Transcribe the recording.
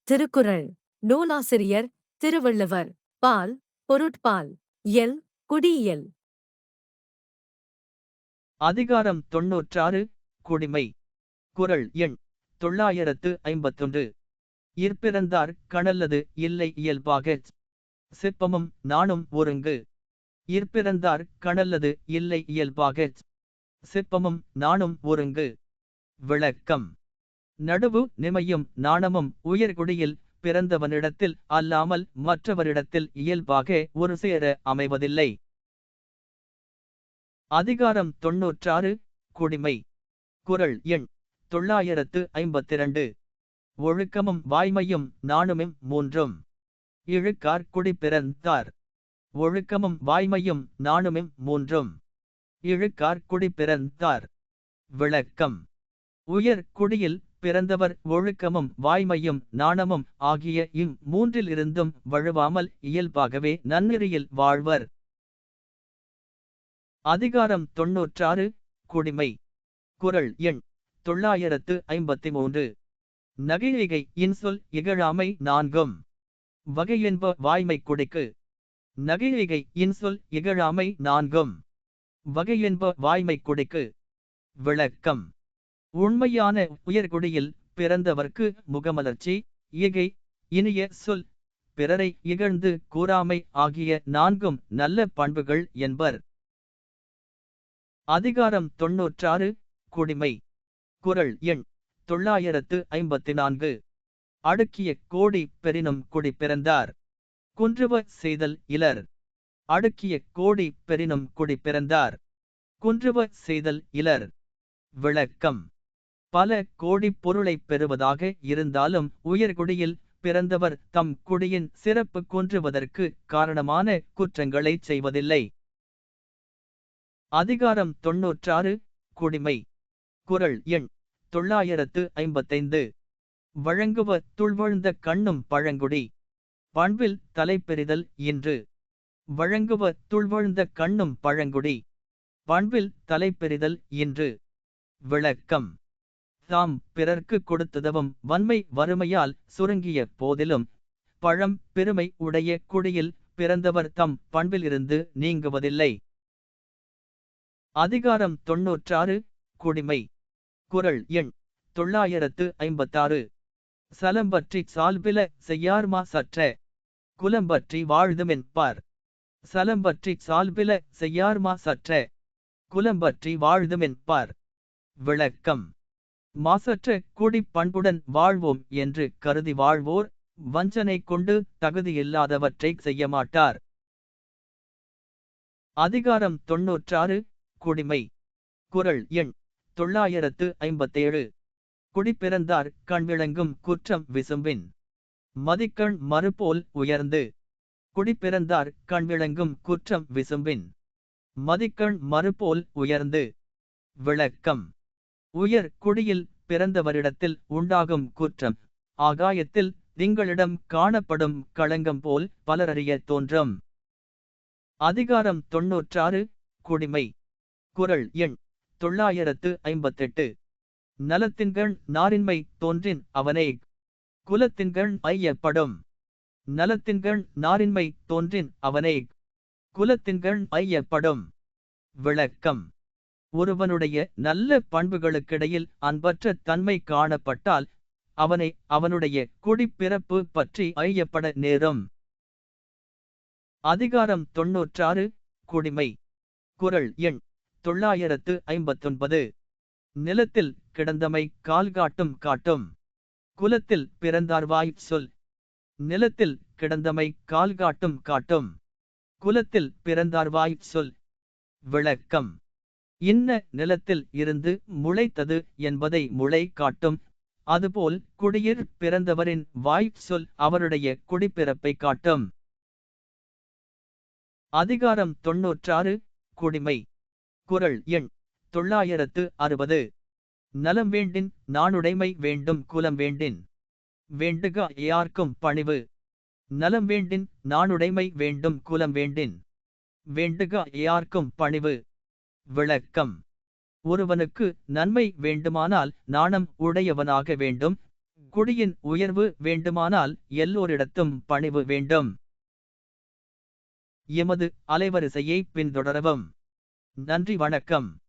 திருக்குறள். நூலாசிரியர் திருவள்ளுவர். பால், பொருட்பால். இயல், குடியியல். அதிகாரம் 96. குடிமை. குறள் எண் 951. இற்பிறந்தார் கணல்லது இல்லை இயல்பாகச் சிப்பமும் நாணும் ஒருங்கு. இற்பிறந்தார் கணல்லது இல்லை இயல்பாகச் சிப்பமும் நாணும் ஒருங்கு. விளக்கம். நடுவு நிமையும் நாணமும் உயர்குடியில் பிறந்தவனிடத்தில் அல்லாமல் மற்றவரிடத்தில் இயல்பாக ஒரு சேர அமைவதில்லை. அதிகாரம் 96. குடிமை. குறள் எண் 952. ஒழுக்கமும் வாய்மையும் நாணுமும் மூன்றும். இழுக்கார் குடி பிறந்தார். ஒழுக்கமும் வாய்மையும் நாணுமும் மூன்றும். இழுக்கார் குடி பிறந்தார். விளக்கம். உயர் குடியில் பிறந்தவர் ஒழுக்கமும் வாய்மையும் நாணமும் ஆகிய மூன்றிலிருந்தும் வழுவாமல் இயல்பாகவே நன்னெறியில் வாழ்வர். அதிகாரம் 96. குடிமை. குறள் எண் 953. நகையிகை இன்சொல் இகழாமை நான்கும். வகையென்ப வாய்மை குடிக்கு. நகையிகை இன்சொல் இகழாமை நான்கும். வகையென்ப வாய்மை குடிக்கு. விளக்கம். உண்மையான உயர்குடியில் பிறந்தவர்க்கு முகமலர்ச்சி, இகை, இனிய சொல், பிறரை இகழ்ந்து கூறாமை ஆகிய நான்கும் நல்ல பண்புகள் என்பர். அதிகாரம் 96. குடிமை. குறள் எண் 954. அடுக்கிய கோடி பெறினும் குடி பிறந்தார். குன்றுவ செய்தல் இலர். அடுக்கிய கோடி பெறினும் குடி பிறந்தார். குன்றுவ செய்தல் இலர். விளக்கம். பல கோடி பொருளைப் பெறுவதாக இருந்தாலும் உயர்குடியில் பிறந்தவர் தம் குடியின் சிறப்பு குன்றுவதற்கு காரணமான குற்றங்களைச் செய்வதில்லை. அதிகாரம் 96. குடிமை. குறள் எண் 955. வழங்குவ துள்வழ்ந்த கண்ணும் பழங்குடி. பண்பில் தலைப்பெறிதல் இன்று. வழங்குவ துள்வழ்ந்த கண்ணும் பழங்குடி. பண்பில் தலைப்பெறிதல் இன்று. விளக்கம். தாம் பிறர்க்கு கொடுத்ததவும் வன்மை வறுமையால் சுருங்கிய போதிலும் பழம் பெருமை உடைய குடியில் பிறந்தவர் தம் பண்பிலிருந்து நீங்குவதில்லை. அதிகாரம் 96. குடிமை. குறள் எண் 956. சலம்பற்றி சால்பில செய்யார்மா சற்ற. குலம்பற்றி வாழ்துமென்பார். சலம்பற்றி சால்பில செய்யார்மா சற்ற. குலம்பற்றி வாழ்துமென்பார். விளக்கம். மாசற்ற குடி பண்புடன் வாழ்வோம் என்று கருதி வாழ்வோர் வஞ்சனை கொண்டு தகுதியில்லாதவற்றைச் செய்யமாட்டார். அதிகாரம் 96. குடிமை. குறள் எண் 957. குடிப்பிறந்தார் கண்விளங்கும் குற்றம் விசும்பின். மதிக்கண் மறுபோல் உயர்ந்து. குடிப்பிறந்தார் கண்விளங்கும் குற்றம் விசும்பின். மதிக்கண் மறுபோல் உயர்ந்து. விளக்கம். உயர் குடியில் பிறந்தவரிடத்தில் உண்டாகும் குற்றம் ஆகாயத்தில் திங்களிடம் காணப்படும் களங்கம் போல் பலரறிய தோன்றும். அதிகாரம் 96. குடிமை. குறள் எண் 958. நலத்தின்கண் நாரின்மை தோன்றின் அவனை குலத்தின்கண் ஐயப்படும். நலத்தின்கண் நாரின்மை தோன்றின் அவனை குலத்தின்கண் ஐயப்படும். விளக்கம். ஒருவனுடைய நல்ல பண்புகளுக்கிடையில் அன்பற்ற தன்மை காணப்பட்டால் அவனை அவனுடைய குடிப்பிறப்பு பற்றி ஐயப்பட நேரும். அதிகாரம் 96. குடிமை. குறள் எண் 959. நிலத்தில் கிடந்தமை கால்காட்டும் காட்டும். குலத்தில் பிறந்தார்வாய் சொல். நிலத்தில் கிடந்தமை கால்காட்டும் காட்டும். குலத்தில் பிறந்தார்வாய் சொல். விளக்கம். இன்ன நிலத்தில் இருந்து முளைத்தது என்பதை முளை காட்டும். அதுபோல் குடியிற் பிறந்தவரின் வாய் சொல் அவருடைய குடிப்பிறப்பை காட்டும். அதிகாரம் 96. குடிமை. குறள் எண் 960. நலம் வேண்டின் நாணுடைமை வேண்டும் குலம் வேண்டின். வேண்டுக யார்க்கும் பணிவு. நலம் வேண்டின் நாணுடைமை வேண்டும் குலம் வேண்டின். வேண்டுக யார்க்கும் பணிவு. விளக்கம். ஒருவனுக்கு நன்மை வேண்டுமானால் நாணம் உடையவனாக வேண்டும். குடியின் உயர்வு வேண்டுமானால் எல்லோரிடத்தும் பணிவு வேண்டும். எமது அலைவரிசையை பின்தொடரவும். நன்றி வணக்கம்.